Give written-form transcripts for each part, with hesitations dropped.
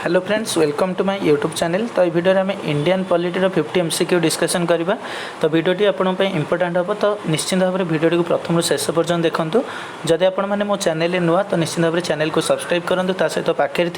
Hello friends, welcome to my YouTube channel. तो ये video में इंडियन पॉलिटी 50 एमसीक्यू डिस्कशन करवा। तो वीडियोटी आपण इंपोर्टाट हम, तो निश्चित भाव में वीडियो को प्रथम शेष पर्यटन देखूँ। जदि आपण मैंने मो चैनल नुआ तो निश्चित भाव में चैनल को सब्सक्राइब करूँ। सहित पाखे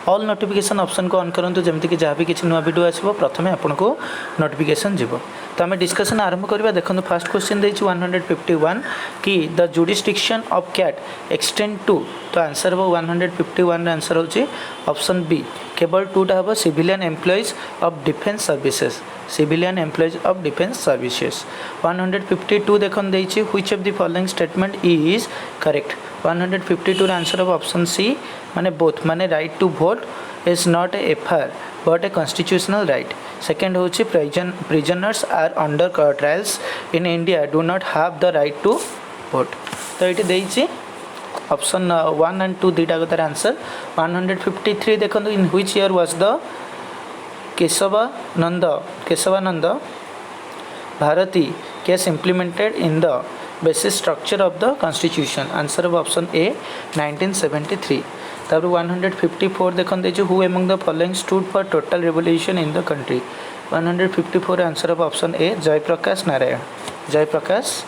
ऑल नोटिफिकेशन ऑप्शन को ऑन करूँ, जमीक जहाँ भी किसी नुआ वीडियो आसो प्रथम आपन को नोटिफिकेशन जीव। तो आम डिस्कशन आरंभ करवा। देखो फर्स्ट क्वेश्चन देछि 151 कि the jurisdiction of CAT extend to. तो आंसर हम 151 आंसर होची ऑप्शन बी। केवल टूटा हम civilian employees of defence services, civilian employees of defence services. 152 देखन देछि which of the following statement is correct. 152 answer of option C माने both, माने right to vote is not a FIR but a constitutional right. Second होछि prisoners are under trials in India do not have the right to vote. तो ये देछि option 1 and 2 दुईटा तार answer. 153 देखो in which year was the Kesavananda Bharati case implemented in the basis structure of the constitution. Answer of option A 1973। तब 154 देखो who among the following stood for total revolution in the country. 154 answer of option A Jayaprakash Narayan, Jayaprakash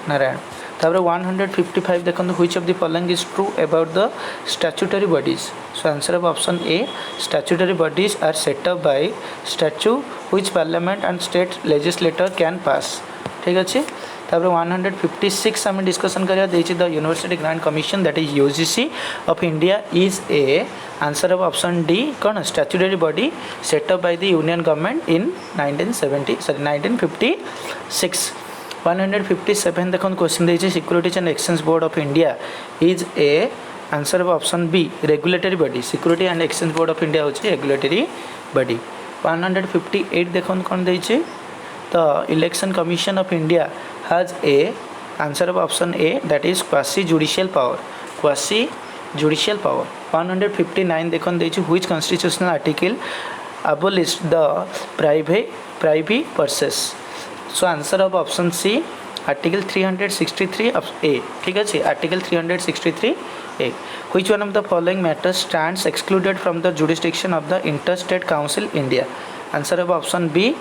Narayan. तब 155 देखो which of the following is true about the statutory bodies. So answer of option A statutory bodies are set up by statute which parliament and state legislature can pass. ठीक अच्छे। तब 156 आम discussion करा the University Grant Commission that is UGC of India is a. Answer of option D कौन statutory body set up by the union government in 1956। 157 देखो question देछि securities and exchange board of India is a. Answer of option B regulatory body. Security and exchange board of India होछि regulatory body. 158 देखो कौन देछि the Election Commission of India has a. Answer of option A that is quasi judicial power, quasi judicial power. 159 देखो देछि which constitutional article abolished the privy purses. So answer of option C article 363 of a. ठीक अच्छे, article 363 A. Which one of the following matters stands excluded from the jurisdiction of the interstate council India. Answer of option B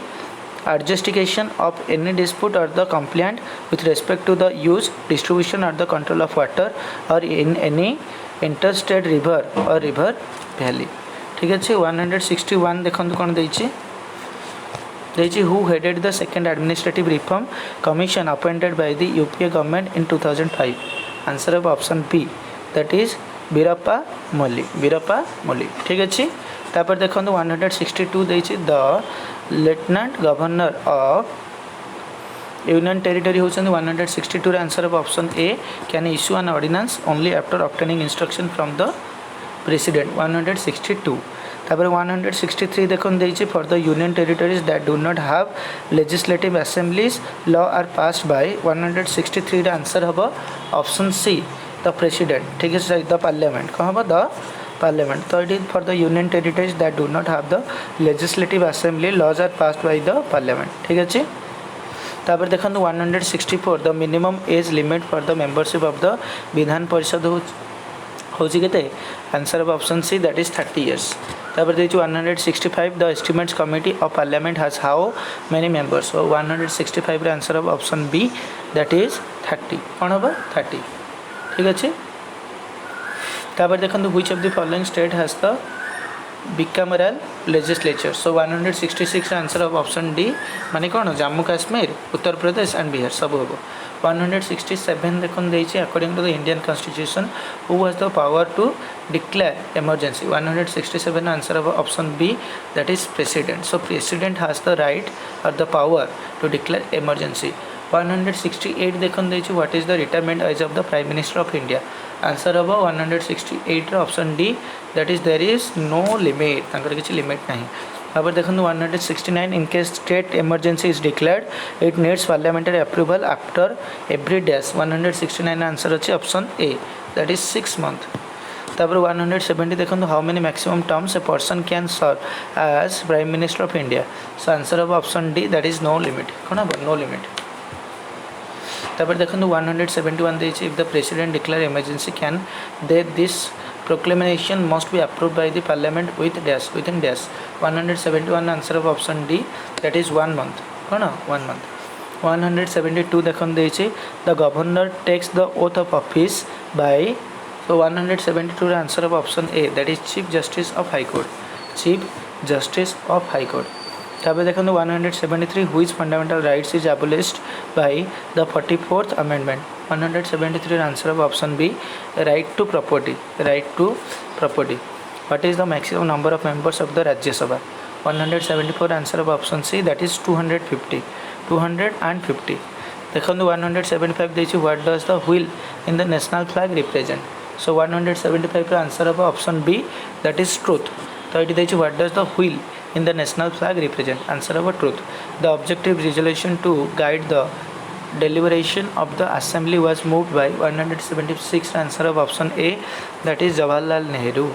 adjudication of any dispute or the complaint with respect to the use, distribution or the control of water or in any interstate river or river valley। ठीक अच्छे। 161 देखो कौन देछि who headed the second administrative reform commission appointed by the UPA government in 2005। Answer of option B that is Veerappa Moily, Veerappa Moily. ठीक अच्छे। तापर देखो 162 देछि the lieutenant governor of union territory होछन 162 answer of option A can issue an ordinance only after obtaining instruction from the president. 162 तापर 163 देखो देछि for the union territories that do not have legislative assemblies law are passed by. 163 answer हम option C the president. ठीक है, the parliament कौन हम the parliament. तो it is for the union territories that do not have the legislative assembly laws are passed by the parliament. ठीक अच्छे। तापर देखो 164 the minimum age limit for the membership of the Vidhan Parishad होची केते। Answer of option C that is 30 years. तापर देछि 165 the estimates committee of parliament has how many members. So 165 answer of option B that is 30। कौन हम 30। ठीक अच्छे। तापर देखो which of the following state has the bicameral legislature. So 166 answer of option D माने कौन जम्मू काश्मीर, उत्तर प्रदेश एंड बिहार सब हम। 167 देखो देछि according to the Indian constitution who has the power to declare emergency. 167 answer of option B that is president. So president has the right और the power to declare emergency. 168 देखो देछि what is the retirement age of the prime minister of India. Answer हम 168 option D that is there is no limit, तांकर किछि limit नहीं। अब देखो 169 in case state emergency is declared it needs parliamentary approval after every days. 169 answer अच्छे option A that is 6 month. तापर 170 देखो how many maximum terms a person can serve as prime minister of India. So answer of option D that is no limit. कौन हम no limit. तापर देखो 171 if the president declare emergency can they this proclamation must be approved by the parliament with dash within dash 171 answer of option D that is 1 month कौन 1 month 172 देखन देछि the governor takes the oath of office by so 172 ର answer of option A that is chief justice of high court chief justice of high court ताबे देखन 173 which fundamental rights is abolished by the 44th amendment 173 ର answer of option B right to property what is the maximum number of members of the Rajya Sabha 174 answer of option C that is 250 देखो 175 देछि what does the wheel in the national flag represent so 175 answer of option B that is truth तो ये देछि what does the wheel in the national flag represent answer of truth the objective resolution to guide the deliberation of the assembly was moved by 176 answer of option A that is Jawaharlal Nehru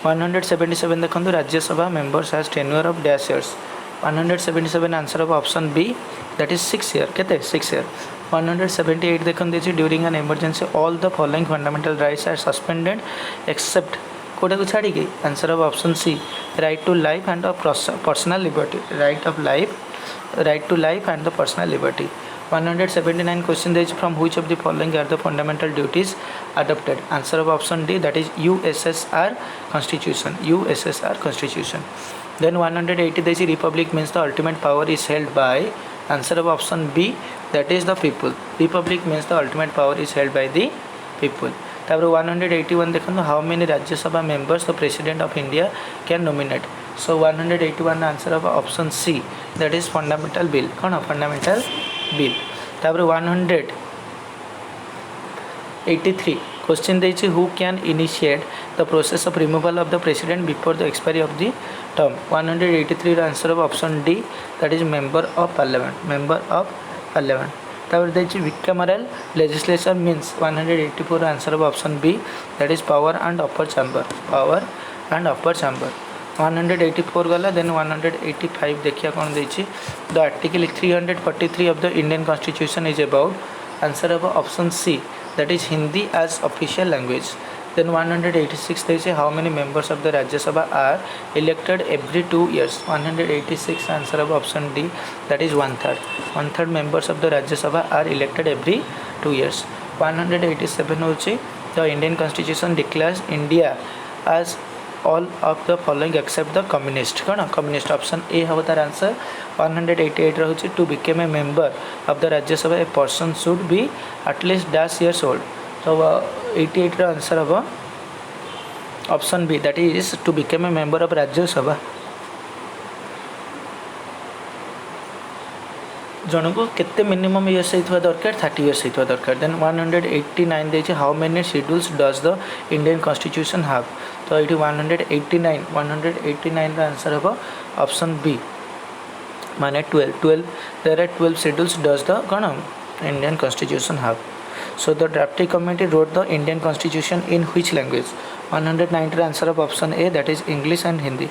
177 देखो राज्य सभा members has tenure of dash years 177 answer of option B that is 6 year केते 6 year 178 देखन देछि during an emergency all the following fundamental rights are suspended except Kota को छाड़ी के answer of option C right to life and personal liberty right to life and the personal liberty 179 question देछि from which of the following are the fundamental duties adopted answer of option D that is USSR constitution then 180 देछि republic means the ultimate power is held by answer of option B that is the people republic means the ultimate power is held by the people तापर 181 देखो how many Rajya Sabha members the president of India can nominate so 181 answer of option C that is fundamental bill कौन fundamental bill तापर 183 question देछि who can initiate the process of removal of the president before the expiry of the term 183 answer of option D that is member of parliament तापर देछि bicameral legislation means 184 answer of option B that is power and upper chamber 184 गला then 185 देखिया कौन देछि the article 343 of the Indian constitution is about answer of option C that is Hindi as official language then 186 देछि how many members of the Rajya Sabha are elected every 2 years 186 answer of option D that is one third members of the Rajya Sabha are elected every 2 years 187 होछि the Indian constitution declares India as all of the following except the communist कौन communist option A हव तार answer 188 रहुछि to become a member of the Rajya Sabha a person should be at least dash years old so 88 ର answer of option B that is to become a member of Rajya Sabha जनको केते minimum years होइथवा दरकार 30 years होइथवा दरकार then 189 देछि how many schedules does the Indian constitution have तो it 189 ର answer of option B माने 12 there are 12 schedules does the कोन Indian constitution have so the drafting committee wrote the Indian constitution in which language 190 answer of option A that is English and Hindi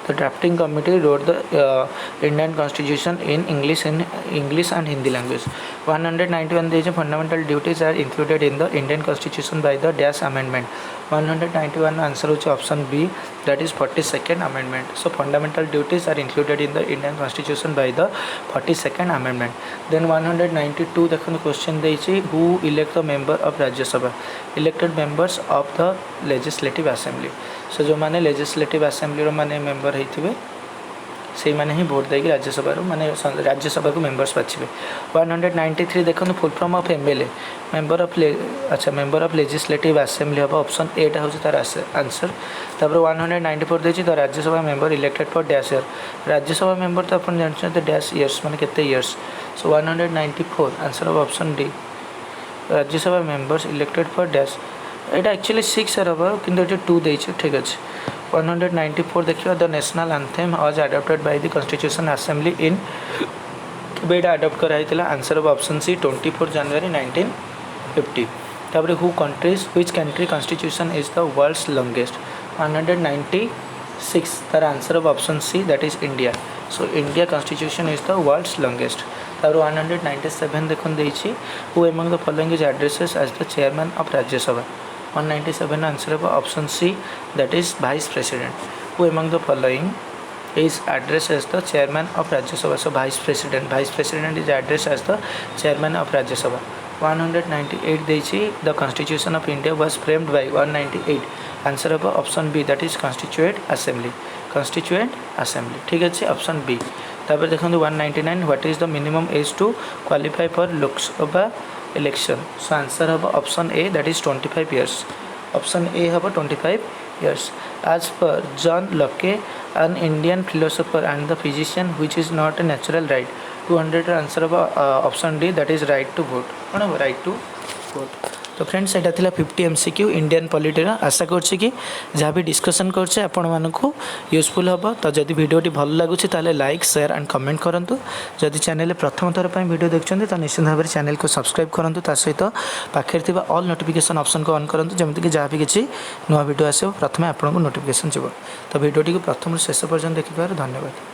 the drafting committee wrote the Indian constitution in English and Hindi language 191 there is fundamental duties are included in the Indian constitution by the dash amendment 191 answer is option B that is 42nd amendment so fundamental duties are included in the Indian constitution by the 42nd amendment then 192 देखो question देछि who elect the member of Rajya Sabha elected members of the legislative assembly so जो माने legislative assembly रो माने member हेथिबे से माने ही vote देकी Rajya Sabha रो माने राज्यसभा को members बाछिबे 193 देखो full form of MLA member of legislative assembly हबा ऑप्शन ए टा होछि तार आंसर तापर 194 देछि the Rajya Sabha member elected for dash year Rajya Sabha member तो अपन जानछन त डैश इयर्स माने केते years so 194 answer of option D Rajya Sabha members elected for dash एटा एक्चुअली 6 ईयर हबा किंतु एटा 2 देछि ठीक अछि 194 देखियो the national anthem was adopted by the constitution assembly in बेटा अडॉप्ट कराइतिला answer of option C 24 January 1950 तापर who countries which country constitution is the world's longest 196 तार answer of option C that is India so India constitution is the world's longest तापर 197 देखन देछि who among the following is addresses as the chairman of Rajya Sabha 197 answer of option C, that is vice president. Who among the following is addressed as the chairman of Rajya Sabha? So vice president is addressed as the chairman of Rajya Sabha. 198 देछि, the constitution of India was framed by 198. Answer of option B, that is constituent assembly. ठीक अच्छे, option B. तापर देखो 199, what is the minimum age to qualify for Lok Sabha election? So answer हम option A, that is 25 years. Option A हम 25 years. As per John Locke, an Indian philosopher and the physician, which is not a natural right. 200 answer हम option D, that is right to vote. कौन हम right to vote? तो friends एटा थिला 50 MCQ Indian polity. आशा करछि कि जहाँ भी डिस्कसन करछे आपण मानकु यूजफुल हबो. तो जदि वीडियोटी भल लागुछि ताले लाइक शेयर एंड कमेंट करंतु. जदि चैनल प्रथम थर पय वीडियो देखछन्ते तो निश्चित भाव में चैनल को सब्सक्राइब करंतु. ता सहित पाखे थिबा ऑल नोटिफिकेशन ऑप्शन को ऑन करंतु, जेमति कि जहाँ भी किछि नुवा वीडियो आसे प्रथमे आपन को नोटिफिकेशन जिवो. तो वीडियोटी को प्रथम शेष पर्यंत देखिबार धन्यवाद.